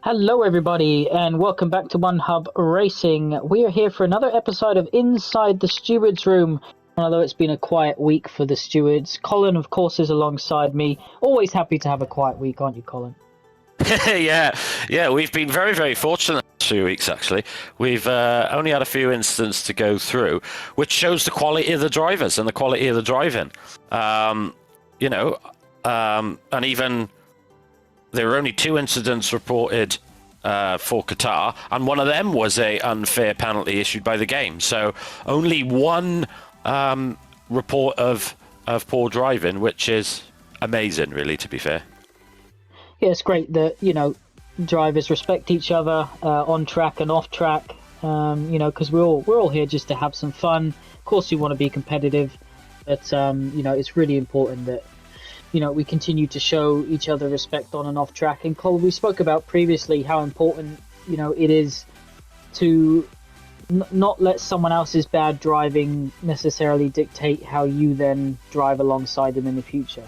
Hello, everybody, and welcome back to One Hub Racing. We are here for another episode of Inside the Stewards Room. Although it's been a quiet week for the stewards, Colin, of course, is alongside me. Always happy to have a quiet week, aren't you, Colin? yeah, we've been very, very fortunate the 2 weeks, actually. We've only had a few incidents to go through, which shows the quality of the drivers and the quality of the driving. And even there were only 2 incidents reported for Qatar, and one of them was a unfair penalty issued by the game. So only one report of poor driving, which is amazing, really, to be fair. Yeah, it's great that, drivers respect each other on track and off track, because we're all here just to have some fun. Of course, we want to be competitive, but, it's really important that, we continue to show each other respect on and off track. And Cole, we spoke about previously how important, it is to not let someone else's bad driving necessarily dictate how you then drive alongside them in the future.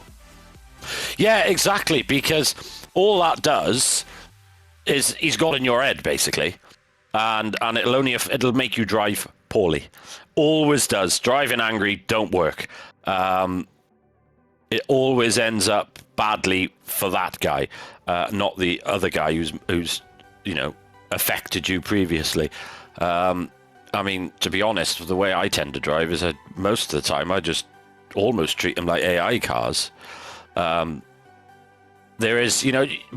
Yeah, exactly, because all that does is he's got in your head, basically, and it'll make you drive poorly. Always does. Driving angry don't work. It always ends up badly for that guy, not the other guy who's affected you previously. I mean, to be honest, the way I tend to drive is most of the time I just almost treat them like AI cars. There is,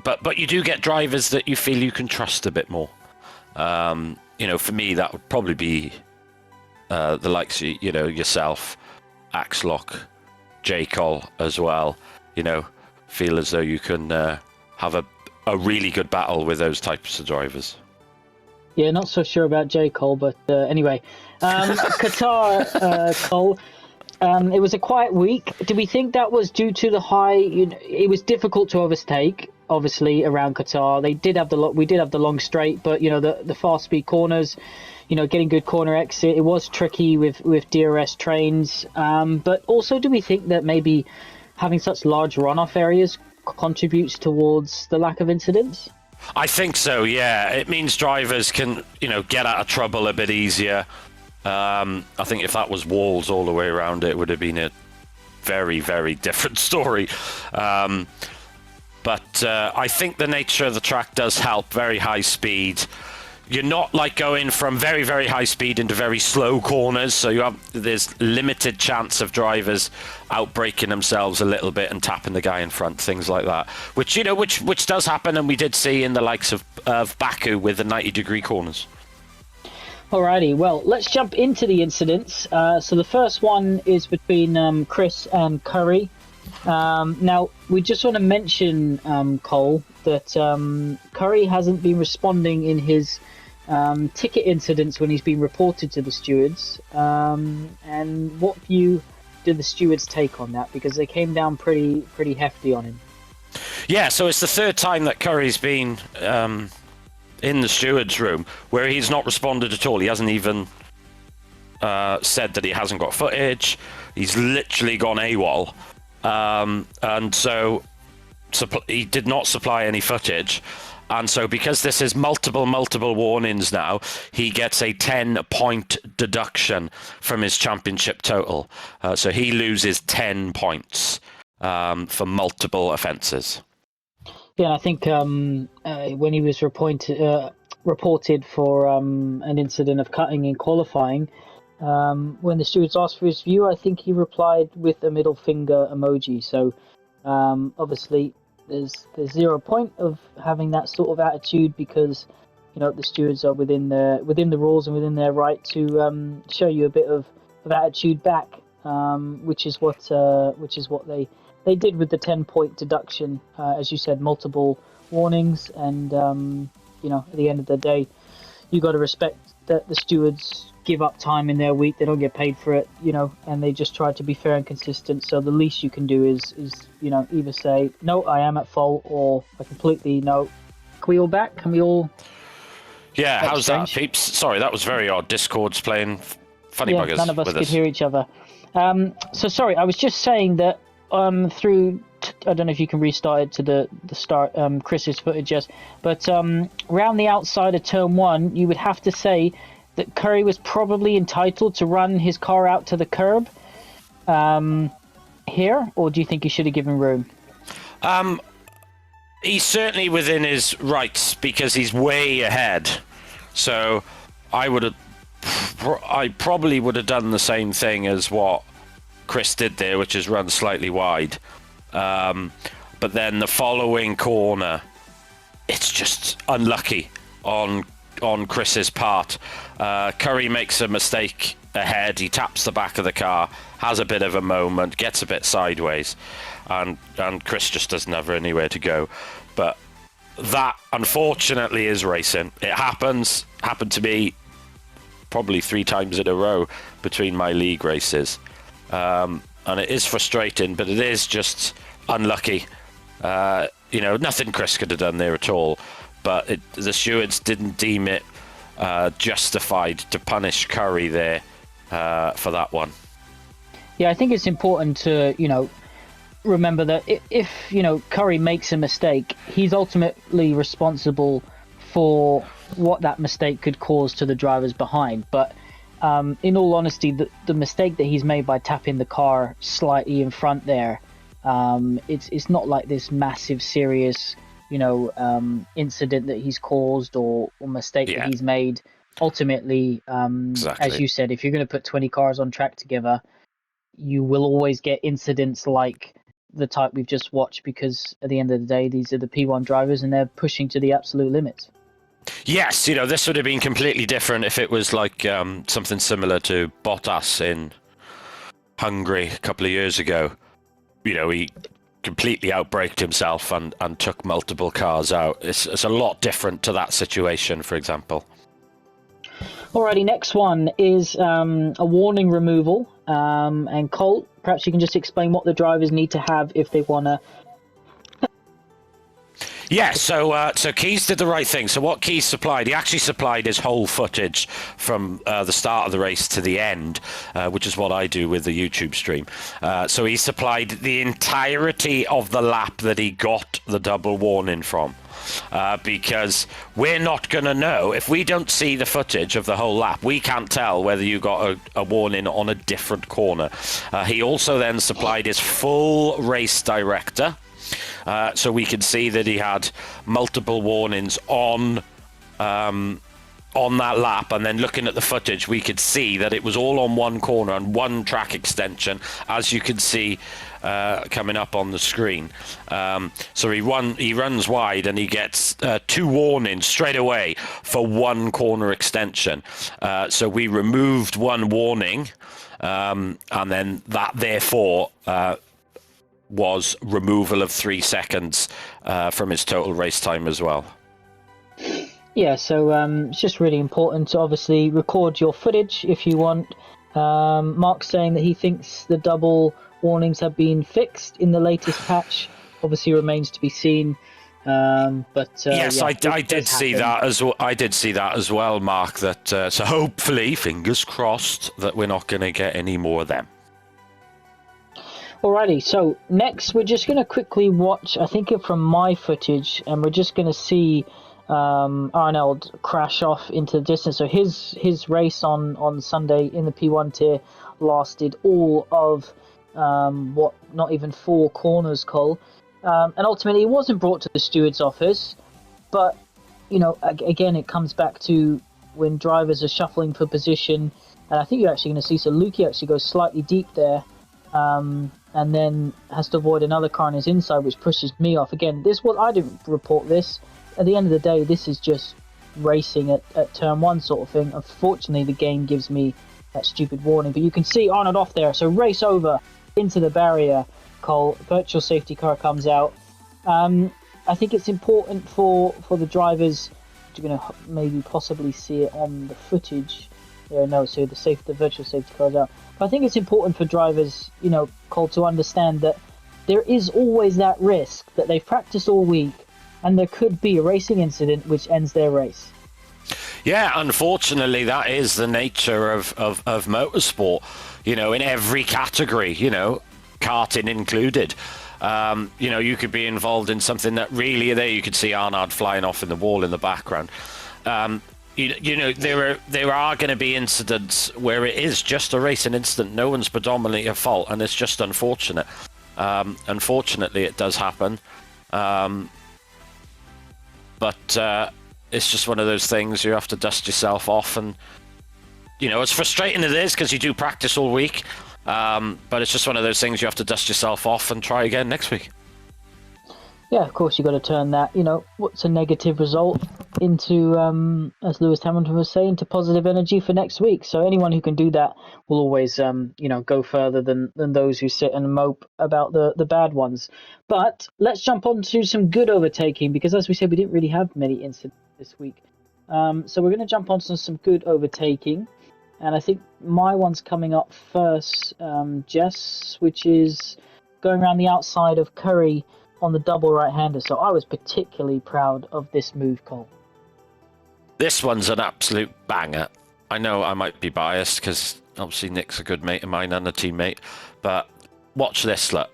but you do get drivers that you feel you can trust a bit more. For me, that would probably be the likes of, yourself, Axlock, J. Cole as well. Feel as though you can have a really good battle with those types of drivers. Yeah, not so sure about J. Cole, but anyway. Qatar, Cole. It was a quiet week. Do we think that was due to the high? It was difficult to overtake, obviously, around Qatar. We did have the long straight, but the fast speed corners, getting good corner exit. It was tricky with DRS trains. But also, do we think that maybe having such large runoff areas contributes towards the lack of incidents? I think so. Yeah, it means drivers can get out of trouble a bit easier. I think if that was walls all the way around, it would have been a very, very different story. But I think the nature of the track does help. Very high speed. You're not like going from very, very high speed into very slow corners, so there's limited chance of drivers outbraking themselves a little bit and tapping the guy in front, things like that. Which does happen, and we did see in the likes of Baku with the 90-degree corners. Alrighty, well, let's jump into the incidents. So the first one is between Chris and Curry. Now, we just want to mention, Cole, that Curry hasn't been responding in his ticket incidents when he's been reported to the stewards. And what view did the stewards take on that? Because they came down pretty hefty on him. Yeah, so it's the third time that Curry's been in the stewards room where he's not responded at all. He hasn't even said that he hasn't got footage. He's literally gone AWOL. And so he did not supply any footage. And so because this is multiple warnings now, he gets a 10-point deduction from his championship total. So he loses 10 points for multiple offences. Yeah, I think when he was reported for an incident of cutting in qualifying, when the stewards asked for his view, I think he replied with a middle finger emoji. So obviously there's 0 point of having that sort of attitude, because the stewards are within the rules and within their right to show you a bit of attitude back, which is what they did with the 10-point deduction. As you said, multiple warnings, and at the end of the day, you got to respect that the stewards give up time in their week. They don't get paid for it, and they just try to be fair and consistent. So the least you can do is either say, no, I am at fault, or I completely no. Can we all back? Can we all? Yeah, how's that, peeps? Sorry, that was very odd. Discord's playing funny buggers. None of us could hear each other. So sorry, I was just saying that through I don't know if you can restart it to the start, Chris's footage, yes. But around the outside of turn 1, you would have to say that Curry was probably entitled to run his car out to the curb here, or do you think he should have given room? He's certainly within his rights because he's way ahead. So I probably would have done the same thing as what Chris did there, which is run slightly wide. But then the following corner, it's just unlucky on Chris's part. Curry makes a mistake ahead. He taps the back of the car, has a bit of a moment, gets a bit sideways, and Chris just doesn't have anywhere to go. But that, unfortunately, is racing. It happened to me probably 3 times in a row between my league races. And it is frustrating, but it is just unlucky. Nothing Chris could have done there at all. But the stewards didn't deem it justified to punish Curry there for that one. Yeah, I think it's important to, remember that if Curry makes a mistake, he's ultimately responsible for what that mistake could cause to the drivers behind. But in all honesty, the mistake that he's made by tapping the car slightly in front there, it's not like this massive, serious, incident that he's caused or mistake that he's made. Ultimately, exactly. As you said, if you're going to put 20 cars on track together, you will always get incidents like the type we've just watched, because at the end of the day, these are the P1 drivers and they're pushing to the absolute limits. Yes, this would have been completely different if it was like something similar to Bottas in Hungary a couple of years ago. He completely outbraked himself and took multiple cars out. It's a lot different to that situation, for example. Alrighty, next one is a warning removal. And Colt, perhaps you can just explain what the drivers need to have if they want to. Yeah, so Keys did the right thing. So what Keys supplied, he actually supplied his whole footage from the start of the race to the end, which is what I do with the YouTube stream. So he supplied the entirety of the lap that he got the double warning from. Because we're not going to know, if we don't see the footage of the whole lap, we can't tell whether you got a warning on a different corner. He also then supplied his full race director, so we could see that he had multiple warnings on that lap, and then looking at the footage we could see that it was all on one corner and one track extension, as you can see coming up on the screen. So he runs wide and he gets 2 warnings straight away for one corner extension. So we removed one warning, and then that therefore was removal of 3 seconds from his total race time as well. Yeah, so it's just really important to obviously record your footage if you want. Mark's saying that he thinks the double warnings have been fixed in the latest patch. Obviously remains to be seen. But yes, I did see that as well. I did see that as well, Mark. That so hopefully, fingers crossed, that we're not going to get any more of them. Alrighty, so next we're just going to quickly watch, I think from my footage, and we're just going to see Arnold crash off into the distance. So his race on Sunday in the P1 tier lasted all of not even 4 corners, Cole. And ultimately it wasn't brought to the steward's office, but again it comes back to when drivers are shuffling for position, and I think you're actually going to see, so Lukey actually goes slightly deep there, and then has to avoid another car on his inside, which pushes me off. Again, I didn't report this. At the end of the day, this is just racing at turn 1 sort of thing. Unfortunately, the game gives me that stupid warning, but you can see Arnold off there. So race over into the barrier, Cole. Virtual safety car comes out. I think it's important for the drivers. You're going to maybe possibly see it on the footage. Yeah, no, so the virtual safety car's out. But I think it's important for drivers, Cole, to understand that there is always that risk that they've practiced all week, and there could be a racing incident which ends their race. Yeah, unfortunately, that is the nature of motorsport, in every category, karting included. You could be involved in something that really there. You could see Arnaud flying off in the wall in the background. There are going to be incidents where it is just a racing incident. No one's predominantly at fault, and it's just unfortunate. Unfortunately, it does happen. But it's just one of those things you have to dust yourself off. And, as frustrating as it is because you do practice all week. But it's just one of those things you have to dust yourself off and try again next week. Yeah, of course, you've got to turn that, what's a negative result into, as Lewis Hamilton was saying, to positive energy for next week. So anyone who can do that will always, go further than those who sit and mope about the bad ones. But let's jump on to some good overtaking, because as we said, we didn't really have many incidents this week. So we're going to jump on to some good overtaking. And I think my one's coming up first, Jess, which is going around the outside of Curry on the double right-hander. So I was particularly proud of this move, Cole. This one's an absolute banger. I know I might be biased because obviously Nick's a good mate of mine and a teammate, but watch this, look.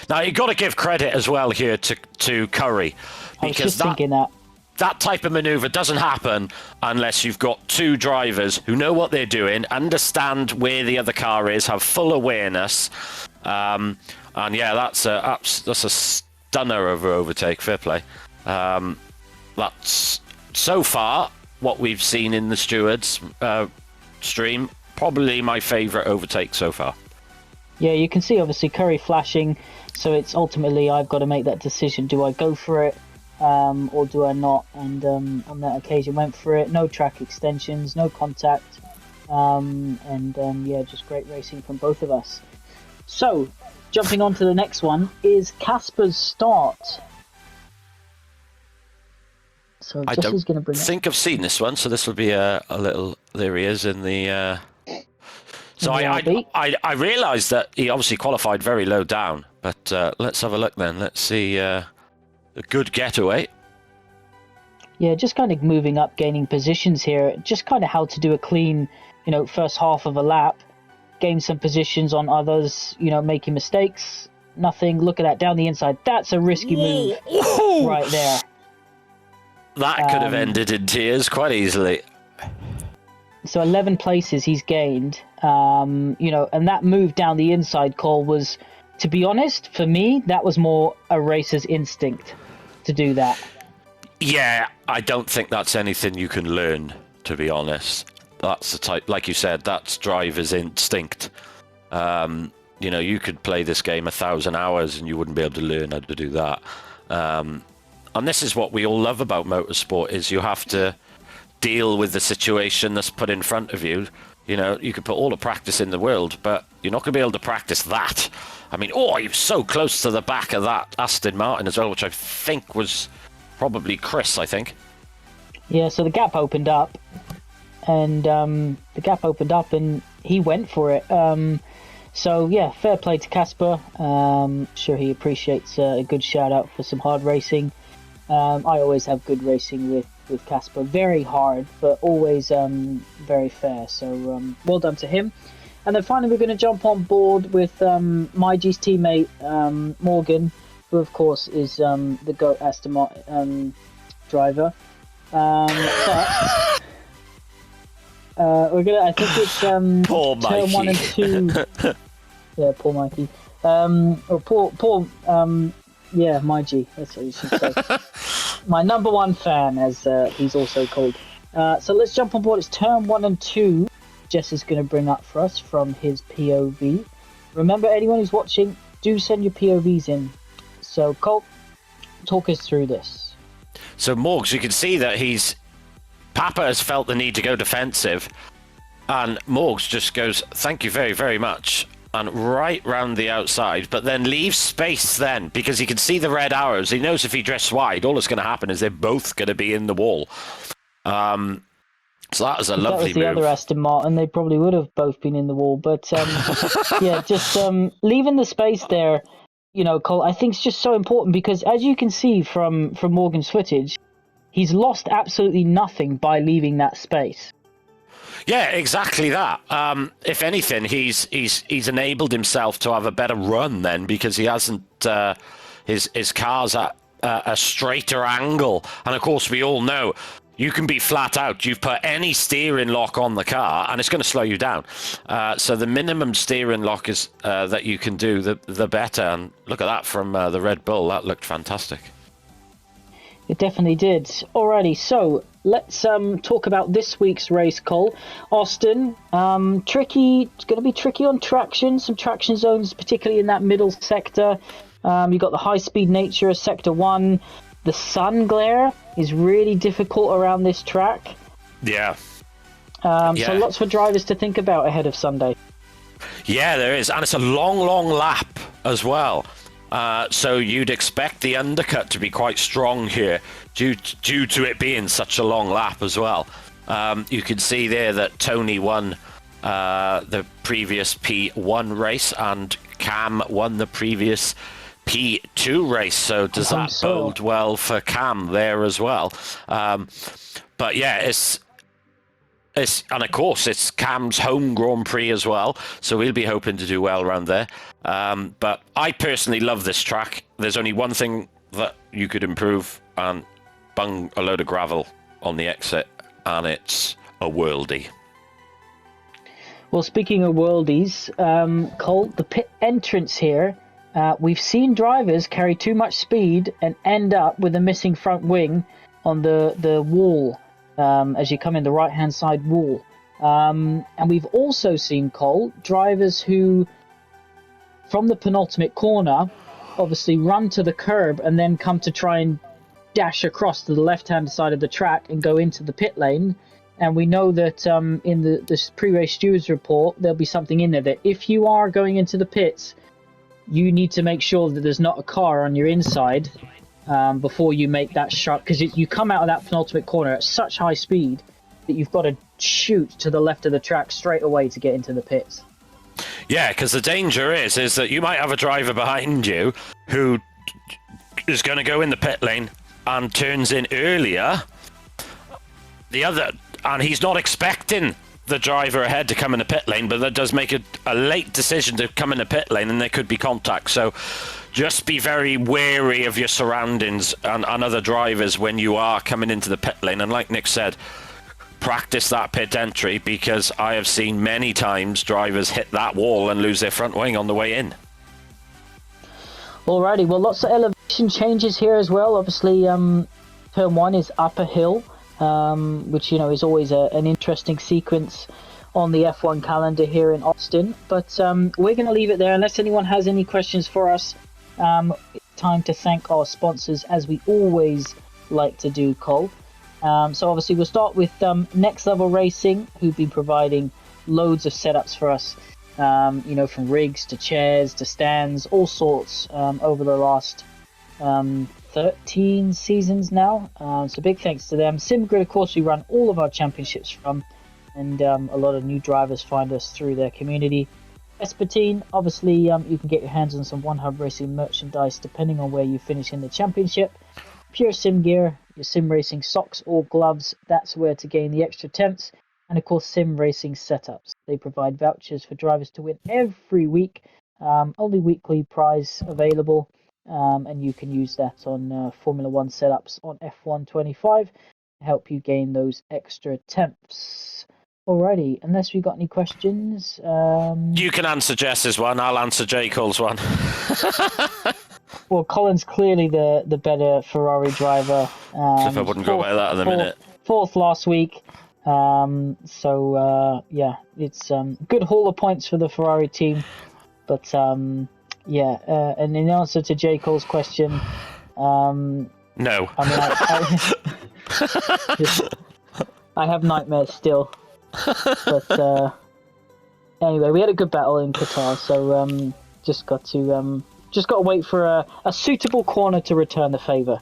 Now, you've got to give credit as well here to Curry. I was just thinking that. That type of manoeuvre doesn't happen unless you've got two drivers who know what they're doing, understand where the other car is, have full awareness. And yeah, that's a stunner of an overtake. Fair play. That's so far what we've seen in the Stewards stream. Probably my favourite overtake so far. Yeah, you can see obviously Curry flashing. So it's ultimately I've got to make that decision. Do I go for it? Or do I not? And on that occasion went for it. No track extensions, no contact, just great racing from both of us. So jumping on to the next one is Casper's start. So I Jesse's going to bring think I've seen this one, so this will be a little. There he is in the. So I realised that he obviously qualified very low down, but let's have a look then. Let's see. A good getaway. Yeah, just kind of moving up, gaining positions here. Just kind of how to do a clean, first half of a lap. Gain some positions on others, making mistakes. Nothing. Look at that, down the inside. That's a risky move right there. That could have ended in tears quite easily. So 11 places he's gained. And that move down the inside, Cole, was, to be honest, for me, that was more a racer's instinct to do that. Yeah, I don't think that's anything you can learn, to be honest. That's the type, like you said, that's driver's instinct. You could play this game 1,000 hours and you wouldn't be able to learn how to do that. And this is what we all love about motorsport, is you have to deal with the situation that's put in front of you. You could put all the practice in the world, but you're not going to be able to practice that. I mean, he was so close to the back of that Aston Martin as well, which I think was probably Chris, I think. Yeah, so the gap opened up, and he went for it. So, yeah, fair play to Casper. Sure he appreciates a good shout-out for some hard racing. I always have good racing with Casper. Very hard, but always very fair. So, well done to him. And then finally, we're going to jump on board with Maiji's teammate, Morgan, who, of course, is the GOAT Aston Martin driver. But we're going to, I think it's poor turn 1 and 2. Yeah, poor Mikey. Maiji, that's what you should say. My number one fan, as he's also called. So let's jump on board. It's turn 1 and 2. Jess is going to bring up for us from his POV. Remember, anyone who's watching, do send your POVs in. So, Colt, talk us through this. So, Morgs, you can see that Papa has felt the need to go defensive, and Morgs just goes, thank you very, very much, and right round the outside, but then leaves space then, because he can see the red arrows. He knows if he drifts wide, all that's going to happen is they're both going to be in the wall. So that was a lovely move. That was the other Aston Martin. They probably would have both been in the wall. But yeah, just leaving the space there, Cole, I think is just so important, because as you can see from Morgan's footage, he's lost absolutely nothing by leaving that space. Yeah, exactly that. If anything, he's enabled himself to have a better run then, because he hasn't his car's at a straighter angle, and of course we all know you can be flat out. You've put any steering lock on the car, and it's going to slow you down. So the minimum steering lock is that you can do, the better. And look at that from the Red Bull. That looked fantastic. It definitely did. Alrighty, so let's talk about this week's race, Cole. Austin, tricky. It's going to be tricky on traction. Some traction zones, particularly in that middle sector. You've got the high-speed nature of Sector 1. The sun glare is really difficult around this track. Yeah. So lots for drivers to think about ahead of Sunday. Yeah, there is. And it's a long, long lap as well. So you'd expect the undercut to be quite strong here due to it being such a long lap as well. You can see there that Tony won the previous P1 race and Cam won the previous P2 race. So does that bode well for Cam there as well? But yeah, it's and of course it's Cam's home Grand Prix as well, so we'll be hoping to do well around there. But I personally love this track. There's only one thing that you could improve, and bung a load of gravel on the exit, and it's a worldie. Well, speaking of worldies, Cole, the pit entrance here, we've seen drivers carry too much speed and end up with a missing front wing on the wall. As you come in the right-hand side wall. And we've also seen, Cole, drivers who, from the penultimate corner, obviously run to the curb and then come to try and dash across to the left-hand side of the track and go into the pit lane. And we know that in the pre-race stewards report, there'll be something in there that if you are going into the pits, you need to make sure that there's not a car on your inside before you make that shot, because you come out of that penultimate corner at such high speed that you've got to shoot to the left of the track straight away to get into the pits. Yeah, because the danger is that you might have a driver behind you who is going to go in the pit lane and turns in earlier. And he's not expecting the driver ahead to come in the pit lane, but that does make a late decision to come in the pit lane, and there could be contact. So just be very wary of your surroundings and other drivers when you are coming into the pit lane. And like Nick said, practice that pit entry, because I have seen many times drivers hit that wall and lose their front wing on the way in. Alrighty, well, lots of elevation changes here as well. Obviously, turn 1 is up a hill, which, is always an interesting sequence on the F1 calendar here in Austin. But we're going to leave it there unless anyone has any questions for us. It's time to thank our sponsors, as we always like to do, Cole. So obviously we'll start with Next Level Racing, who've been providing loads of setups for us, from rigs to chairs to stands, all sorts, over the last 13 seasons now. So big thanks to them. SimGrid, of course, we run all of our championships from, and a lot of new drivers find us through their community. Espartine, obviously, you can get your hands on some One Hub Racing merchandise depending on where you finish in the championship. Pure Sim Gear, your sim racing socks or gloves, that's where to gain the extra temps. And of course, sim racing setups. They provide vouchers for drivers to win every week. Only weekly prize available, and you can use that on Formula One setups on F1 25 to help you gain those extra temps. Alrighty, unless we got any questions. You can answer Jess's one, I'll answer J. Cole's one. Well, Colin's clearly the better Ferrari driver. If I wouldn't go by that in a minute. Fourth last week. It's good haul of points for the Ferrari team. But and in answer to J. Cole's question, no. I have nightmares still. But anyway, we had a good battle in Qatar, so just got to wait for a suitable corner to return the favour.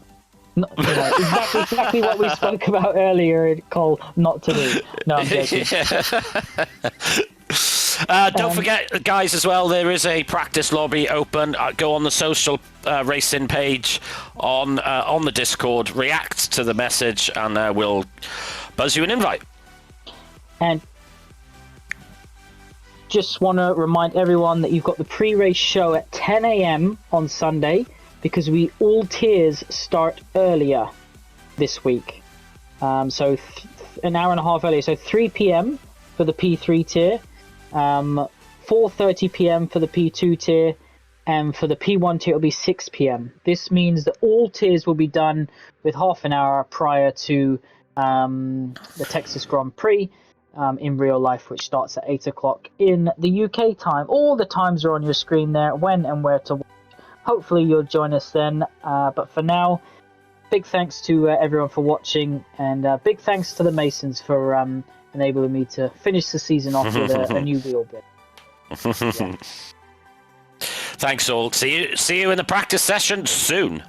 Exactly what we spoke about earlier, Cole, not to do. No, I'm joking. Don't forget, guys, as well, there is a practice lobby open. Go on the social racing page on the Discord, react to the message, and we'll buzz you an invite. And just want to remind everyone that you've got the pre-race show at 10 a.m. on Sunday, because all tiers start earlier this week. So an hour and a half earlier. So 3 p.m. for the P3 tier, 4:30 p.m. for the P2 tier, and for the P1 tier it'll be 6 p.m. This means that all tiers will be done with half an hour prior to the Texas Grand Prix in real life, which starts at 8 o'clock in the UK time. All the times are on your screen there, when and where to watch. Hopefully you'll join us then. But for now, big thanks to everyone for watching, and big thanks to the Masons for enabling me to finish the season off with a new wheel bit. Yeah. Thanks all. See you in the practice session soon.